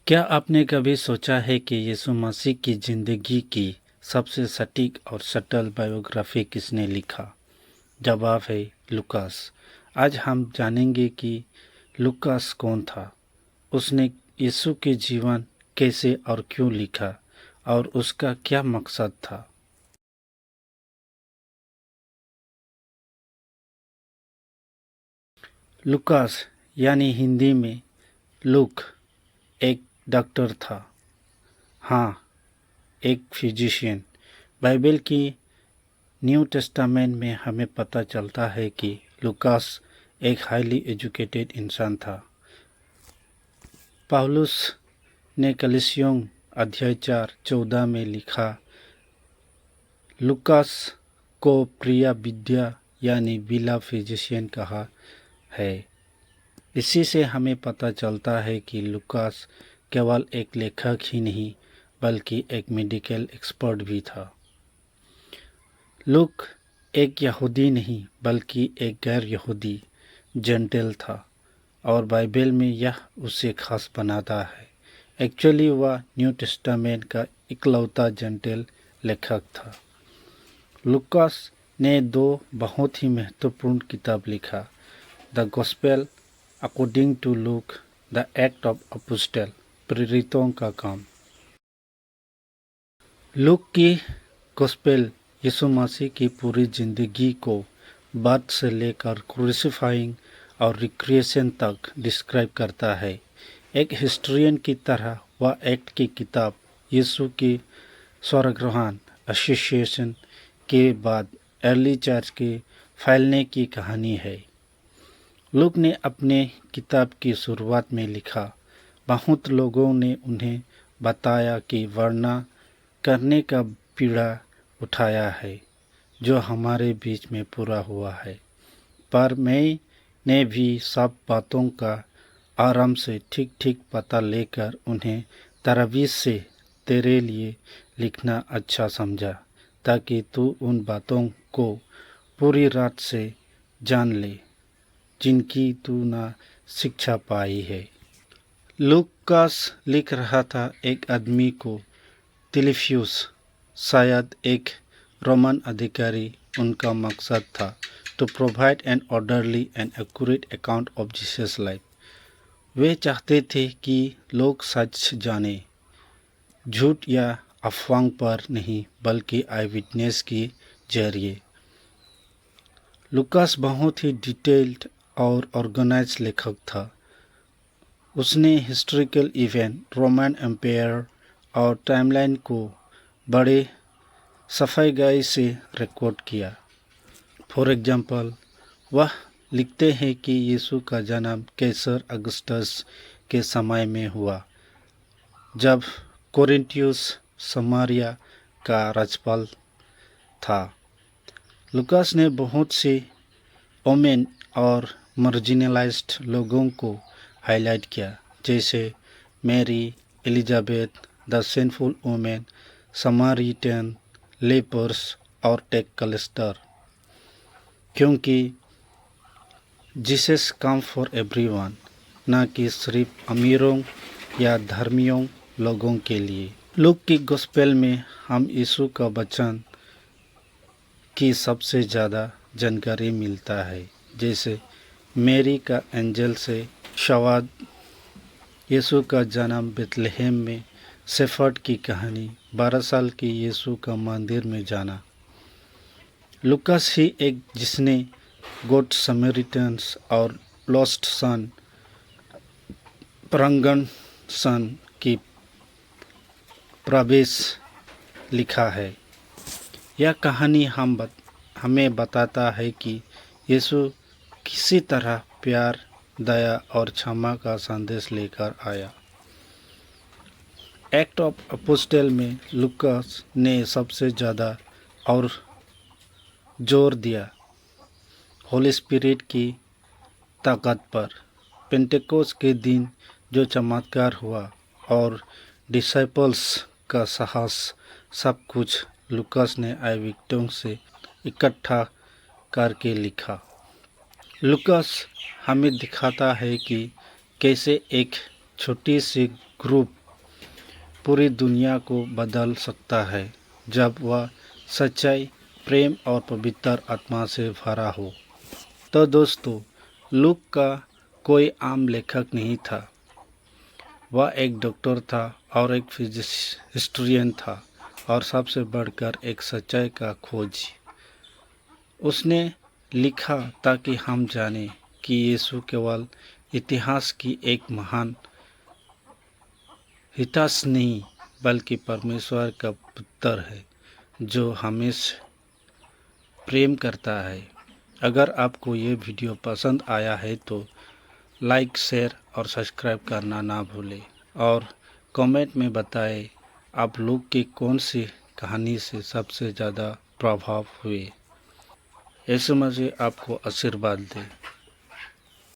क्या आपने कभी सोचा है कि यीशु मसीह की ज़िंदगी की सबसे सटीक और सटल बायोग्राफी किसने लिखा? जवाब है लूकास। आज हम जानेंगे कि लूकास कौन था, उसने यीशु के जीवन कैसे और क्यों लिखा और उसका क्या मकसद था। लूकास यानी हिंदी में लूक एक डॉक्टर था। हाँ, एक फिजिशियन। बाइबल की न्यू टेस्टामेंट में हमें पता चलता है कि लूकास एक हाईली एजुकेटेड इंसान था। पौलुस ने कलीसियों अध्याय 4:14 में लिखा, लूकास को प्रिय विद्या यानी बिला फिजिशियन कहा है। इसी से हमें पता चलता है कि लूकास केवल एक लेखक ही नहीं बल्कि एक मेडिकल एक्सपर्ट भी था। लूक एक यहूदी नहीं बल्कि एक गैर यहूदी जेंटल था और बाइबल में यह उसे खास बनाता है। एक्चुअली वह न्यू टेस्टामेंट का इकलौता जेंटल लेखक था। लूकास ने 2 बहुत ही महत्वपूर्ण किताब लिखा, the gospel according to Luke, the act of apostle, प्रेरितों का काम। लूक की गॉस्पेल यीशु मसीह की पूरी जिंदगी को बर्थ से लेकर क्रूसिफाइंग और रिक्रिएशन तक डिस्क्राइब करता है। एक हिस्ट्रियन की तरह वह एक्ट की किताब यीशु की स्वर्गरोहण एसोसिएशन के बाद अर्ली चर्च के फैलने की कहानी है। लूक ने अपने किताब की शुरुआत में लिखा, बहुत लोगों ने उन्हें बताया कि वर्णना करने का पीड़ा उठाया है जो हमारे बीच में पूरा हुआ है, पर मैंने भी सब बातों का आराम से ठीक ठीक पता लेकर उन्हें तरवीज से तेरे लिए लिखना अच्छा समझा, ताकि तू उन बातों को पूरी रात से जान ले जिनकी तू ना शिक्षा पाई है। लूकास लिख रहा था एक आदमी को, तिलिफियुस, शायद एक रोमन अधिकारी। उनका मकसद था to provide an orderly and accurate account of Jesus life. वे चाहते थे कि लोग सच जाने, झूठ या अफवाह पर नहीं बल्कि आई विटनेस के जरिए। लूकास बहुत ही डिटेल्ड और ऑर्गेनाइज लेखक था। उसने हिस्टोरिकल इवेंट, रोमन एम्पायर और टाइमलाइन को बड़े सफाई से रिकॉर्ड किया। फॉर एग्जाम्पल, वह लिखते हैं कि यीशु का जन्म कैसर अगस्टस के समय में हुआ, जब कोरिन्थियुस समारिया का राज्यपाल था। लूकास ने बहुत से ओमेन और मार्जिनलाइज्ड लोगों को हाईलाइट किया, जैसे Mary, Elizabeth, the sinful women, Samaritan, lepers और टैक्स कलेक्टर, क्योंकि जीसस कम फॉर एवरीवन, न कि सिर्फ अमीरों या धर्मियों लोगों के लिए। लूक की गॉस्पेल में हम यीशु का वचन की सबसे ज़्यादा जानकारी मिलता है, जैसे मैरी का एंजल से संवाद, यीशु का जन्म बेथलेहम में, शेफर्ड की कहानी, 12 साल के यीशु का मंदिर में जाना। लूकास ही एक जिसने गुड समरिटन्स और लॉस्ट सन, प्रांगण सन की प्रवेश लिखा है। यह कहानी हमें बताता है कि यीशु किसी तरह प्यार, दया और क्षमा का संदेश लेकर आया। एक्ट ऑफ अपोस्टल में लूकास ने सबसे ज़्यादा और जोर दिया होली स्पिरिट की ताकत पर। पेंटेकोस्ट के दिन जो चमत्कार हुआ और डिसाइपल्स का साहस, सब कुछ लूकास ने आईविक्टियों से इकट्ठा करके लिखा। लूकास हमें दिखाता है कि कैसे एक छोटी सी ग्रुप पूरी दुनिया को बदल सकता है जब वह सच्चाई, प्रेम और पवित्र आत्मा से भरा हो। तो दोस्तों, लूक का कोई आम लेखक नहीं था। वह एक डॉक्टर था और एक हिस्ट्रियन था और सबसे बढ़कर एक सच्चाई का खोजी। उसने लिखा ताकि हम जानें कि यीशु केवल इतिहास की एक महान हितैषी नहीं बल्कि परमेश्वर का पुत्र है जो हमेशा प्रेम करता है। अगर आपको ये वीडियो पसंद आया है तो लाइक, शेयर और सब्सक्राइब करना ना भूलें और कमेंट में बताएं आप लोग की कौन सी कहानी से सबसे ज़्यादा प्रभाव हुए। यीशु मसीह आपको आशीर्वाद दे।